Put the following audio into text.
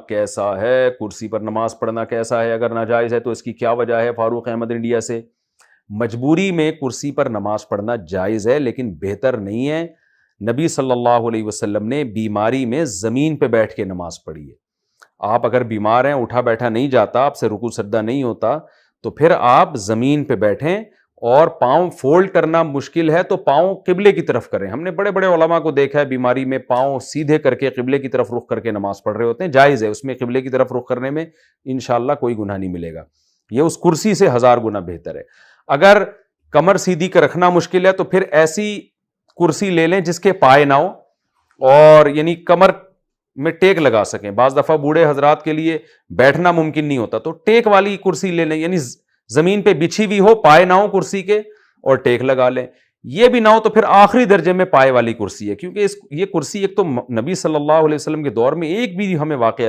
کیسا ہے، کرسی پر نماز پڑھنا کیسا ہے، اگر ناجائز ہے تو اس کی کیا وجہ ہے؟ فاروق احمد انڈیا سے۔ مجبوری میں کرسی پر نماز پڑھنا جائز ہے لیکن بہتر نہیں ہے۔ نبی صلی اللہ علیہ وسلم نے بیماری میں زمین پہ بیٹھ کے نماز پڑھی ہے۔ آپ اگر بیمار ہیں، اٹھا بیٹھا نہیں جاتا، آپ سے رکوع سجدہ نہیں ہوتا، تو پھر آپ زمین پہ بیٹھیں، اور پاؤں فولڈ کرنا مشکل ہے تو پاؤں قبلے کی طرف کریں۔ ہم نے بڑے بڑے علماء کو دیکھا ہے بیماری میں پاؤں سیدھے کر کے قبلے کی طرف رخ کر کے نماز پڑھ رہے ہوتے ہیں، جائز ہے، اس میں قبلے کی طرف رخ کرنے میں انشاءاللہ کوئی گناہ نہیں ملے گا، یہ اس کرسی سے 1000 گنا بہتر ہے۔ اگر کمر سیدھی کا رکھنا مشکل ہے تو پھر ایسی کرسی لے لیں جس کے پائے نہ ہو، اور یعنی کمر میں ٹیک لگا سکیں۔ بعض دفعہ بوڑھے حضرات کے لیے بیٹھنا ممکن نہیں ہوتا تو ٹیک والی کرسی لے لیں، یعنی زمین پہ بچھی ہوئی ہو، پائے نہ ہو کرسی کے، اور ٹیک لگا لیں۔ یہ بھی نہ ہو تو پھر آخری درجے میں پائے والی کرسی ہے، کیونکہ یہ کرسی ایک تو نبی صلی اللہ علیہ وسلم کے دور میں ایک بھی ہمیں واقعہ